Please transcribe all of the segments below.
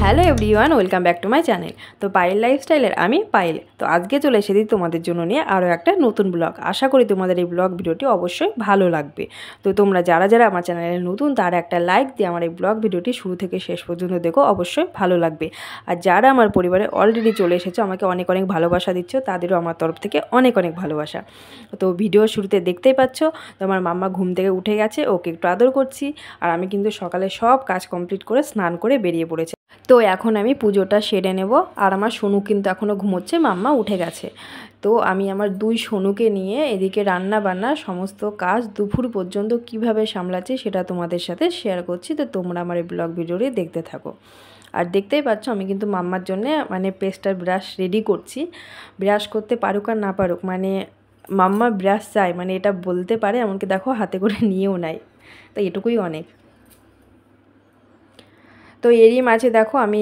Hello everyone, welcome back to my channel. তো পায়েল লাইফস্টাইলের আমি পায়েল। তো আজকে চলে এসেছি তোমাদের জন্য নিয়ে আরও একটা নতুন ব্লগ। আশা করি তোমাদের এই ব্লগ ভিডিওটি অবশ্যই ভালো লাগবে। তো তোমরা যারা যারা আমার চ্যানেলে নতুন তারা একটা লাইক দিয়ে আমার এই ব্লগ ভিডিওটি শুরু থেকে শেষ পর্যন্ত দেখো, অবশ্যই ভালো লাগবে। আর যারা আমার পরিবারে অলরেডি চলে এসেছো, আমাকে অনেক অনেক ভালোবাসা দিচ্ছ, তাদেরও আমার তরফ থেকে অনেক অনেক ভালোবাসা। তো ভিডিও শুরুতে দেখতেই পাচ্ছ, তো আমার মাম্মা ঘুম থেকে উঠে গেছে, ওকে একটু আদর করছি। আর আমি কিন্তু সকালে সব কাজ কমপ্লিট করে স্নান করে বেরিয়ে পড়েছি। তো এখন আমি পুজোটা সেরে নেব। আর আমার সোনু কিন্তু এখনও ঘুমোচ্ছে, মাম্মা উঠে গেছে। তো আমি আমার দুই সোনুকে নিয়ে এদিকে রান্না বান্না সমস্ত কাজ দুপুর পর্যন্ত কিভাবে সামলাচ্ছি সেটা তোমাদের সাথে শেয়ার করছি। তো তোমরা আমার এই ব্লগ ভিডিওটি দেখতে থাকো। আর দেখতেই পাচ্ছ আমি কিন্তু মাম্মার জন্যে পেস্টার ব্রাশ রেডি করছি। ব্রাশ করতে পারুক আর না পারুক, মাম্মা ব্রাশ চাই, এটা বলতে পারে, এমনকি দেখো হাতে করে নিয়েও নেয়। তো এটুকুই অনেক। তো এরই মাঝে দেখো আমি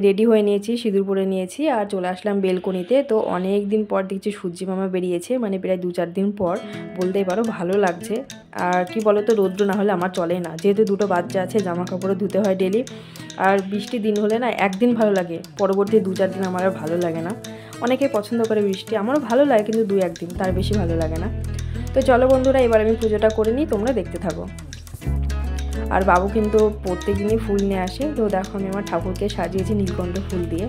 রেডি হয়ে নিয়েছি, সিঁদুর পরে নিয়েছি আর চলে আসলাম বেলকনিতে। তো অনেক দিন পর দেখছি সূর্যি মামা বেরিয়েছে, প্রায় 2-4 দিন পর বলতেই পারো। ভালো লাগছে। আর কি বলো তো, রৌদ্র না হলে আমার চলে না, যেহেতু দুটো বাচ্চা আছে, জামা কাপড়ও ধুতে হয় ডেলি। আর বৃষ্টির দিন হলে না একদিন ভালো লাগে, পরবর্তী 2-4 দিন আমার আর ভালো লাগে না। অনেকেই পছন্দ করে বৃষ্টি, আমারও ভালো লাগে, কিন্তু 2-1 দিন, তার বেশি ভালো লাগে না। তো চলো বন্ধুরা, এবার আমি পুজোটা করে নিই, তোমরা দেখতে থাকো। আর বাবু কিন্তু প্রত্যেক দিনই ফুল নিয়ে আসে। তো দেখো আমি আমার ঠাকুরকে সাজিয়েছি নীলকণ্ঠ ফুল দিয়ে।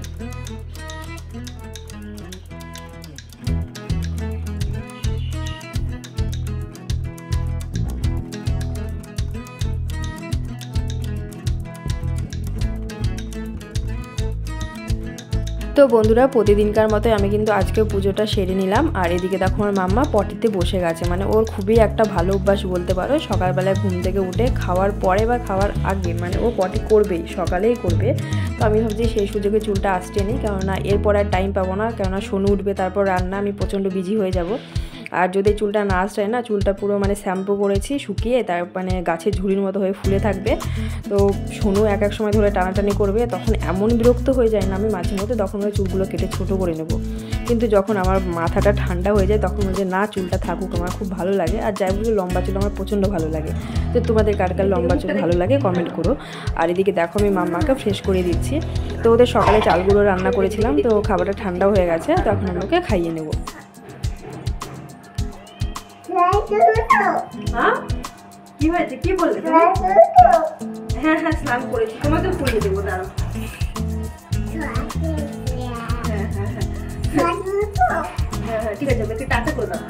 তো বন্ধুরা, প্রতিদিনকার মতো আমি কিন্তু আজকে পুজোটা সেরে নিলাম। আর এদিকে দেখো আমার মাম্মা পটিতে বসে গেছে। ওর খুবই একটা ভালো অভ্যাস বলতে পারো, সকালবেলায় ঘুম থেকে উঠে খাওয়ার পরে বা খাওয়ার আগে ও পটি করবেই, সকালেই করবে। তো আমি ভাবছি সেই সুযোগে চুলটা আসতে নিই, কেননা এরপর আর টাইম পাবো না, কেননা সোনু উঠবে, তারপর রান্না, আমি প্রচণ্ড বিজি হয়ে যাব। আর যদি চুলটা না আসে না, চুলটা পুরো শ্যাম্পু করেছি, শুকিয়ে তার গাছের ঝুড়ির মতো হয়ে ফুলে থাকবে। তো সোনু এক এক সময় ধরে টানাটানি করবে, তখন এমন বিরক্ত হয়ে যায় না, আমি মাঝে মধ্যে তখন ওই চুলগুলো কেটে ছোটো করে নেব। কিন্তু যখন আমার মাথাটা ঠান্ডা হয়ে যায় তখন বলছে না, চুলটা থাকুক, আমার খুব ভালো লাগে। আর যাই বলি, লম্বা চুল আমার প্রচণ্ড ভালো লাগে। তো তোমাদের কার কার লম্বা চুল ভালো লাগে কমেন্ট করো। আর এদিকে দেখো আমি মাম্মাকে ফ্রেশ করে দিচ্ছি। তো ওদের সকালে চালগুলো রান্না করেছিলাম, তো খাবারটা ঠান্ডা হয়ে গেছে, তখন আমি ওকে খাইয়ে নেবো। কি হয়েছে, কি বললে? হ্যাঁ হ্যাঁ, স্নান করেছি, তোমাকে ফুল দেবো, দাঁড়াও। ঠিক আছে, আমাকে টাটা করে দাও।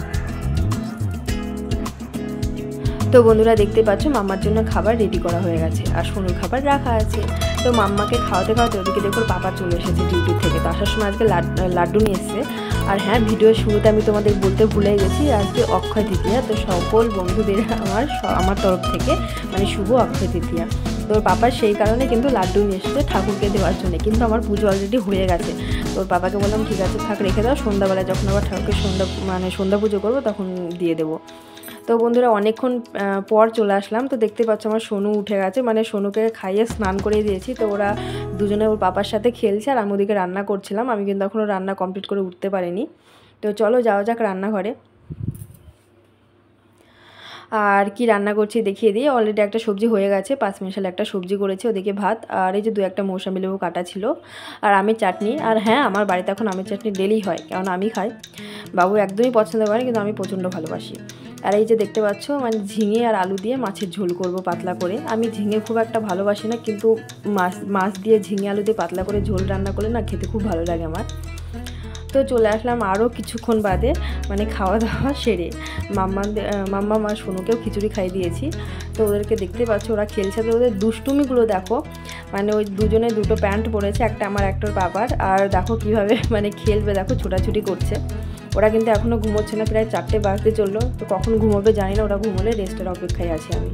তো বন্ধুরা দেখতে পাচ্ছ মাম্মার জন্য খাবার রেডি করা হয়ে গেছে, আর সোনুর খাবার রাখা আছে। তো মাম্মাকে খাওয়াতে খাওয়াতে ওদিকে দেখো বাবা চলে এসেছে ডিউটি থেকে। তো আসার সময় আজকে লাড্ডু নিয়ে এসছে। আর হ্যাঁ, ভিডিওর শুরুতে আমি তোমাদের বলতে ভুলে গেছি, আজকে অক্ষয় তৃতীয়া। তো সকল বন্ধুদের আমার তরফ থেকে শুভ অক্ষয় তৃতীয়া। তো ওর পাপা সেই কারণে কিন্তু লাড্ডু নিয়ে এসেছে ঠাকুরকে দেওয়ার জন্য, কিন্তু আমার পুজো অলরেডি হয়ে গেছে। তো ওর পাপাকে বললাম ঠিক আছে থাক, রেখে দাও, সন্ধ্যাবেলায় যখন আবার ঠাকুরকে সন্ধ্যা পুজো করবো তখন দিয়ে দেবো। তো বন্ধুরা অনেকক্ষণ পর চলে আসলাম। তো দেখতে পাচ্ছ আমার সোনু উঠে গেছে, সোনুকে খাইয়ে স্নান করে দিয়েছি। তো ওরা দুজনে ওর পাপার সাথে খেলছে, আর আমি ওদিকে রান্না করছিলাম। আমি কিন্তু এখনও রান্না কমপ্লিট করে উঠতে পারিনি। তো চলো যাওয়া যাক রান্নাঘরে। আর কি রান্না করছি দেখিয়ে দিই। অলরেডি একটা সবজি হয়ে গেছে, 5 মিশাল একটা সবজি করেছি, ওদিকে ভাত, আর এই যে 2-1টা মৌসুমী লেবু কাটা ছিল, আর আমের চাটনি। আর হ্যাঁ, আমার বাড়িতে এখন আমের চাটনি ডেলি হয়, কারণ আমি খাই, বাবু একদমই পছন্দ করে, কিন্তু আমি প্রচণ্ড ভালোবাসি। আর এই যে দেখতে পাচ্ছ ঝিঙে আর আলু দিয়ে মাছের ঝোল করব পাতলা করে। আমি ঝিঙে খুব একটা ভালোবাসি না, কিন্তু মাছ দিয়ে ঝিঙে আলু দিয়ে পাতলা করে ঝোল রান্না করলে না খেতে খুব ভালো লাগে আমার। তো চলে আসলাম আরও কিছুক্ষণ বাদে, খাওয়া দাওয়া সেরে। মাম্মা মা সোনুকেও খিচুড়ি খাইয়ে দিয়েছি। তো ওদেরকে দেখতে পাচ্ছ ওরা খেলছে। তো ওদের দুষ্টুমিগুলো দেখো, ওই দুজনে দুটো প্যান্ট পরেছে, একটা আমার একটা ওর বাবার। আর দেখো কীভাবে খেলবে, দেখো ছোটাছুটি করছে। ওরা কিন্তু এখনও ঘুমোচ্ছে না, প্রায় 4টে বাজতে চললো। তো কখন ঘুমোবে জানি না, ওরা ঘুমোলে রেস্টের অপেক্ষায় আছি আমি।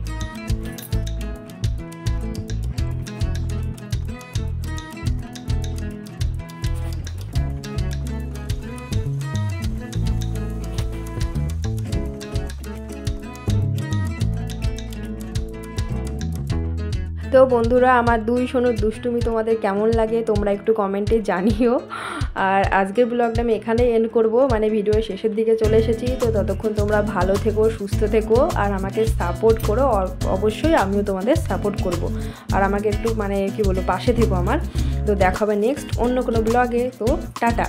তো বন্ধুরা, আমার দুই সোনুর দুষ্টুমি তোমাদের কেমন লাগে তোমরা একটু কমেন্টে জানিও। আর আজকের ব্লগটা আমি এখানেই এন্ড করব, মানে ভিডিওর শেষের দিকে চলে এসেছি। তো ততক্ষণ তোমরা ভালো থেকো, সুস্থ থেকো, আর আমাকে সাপোর্ট করো। অবশ্যই আমিও তোমাদের সাপোর্ট করব, আর আমাকে একটু মানে কি বলবো পাশে থেকো আমার। তো দেখা হবে নেক্সট অন্য কোনো ব্লগে। তো টাটা।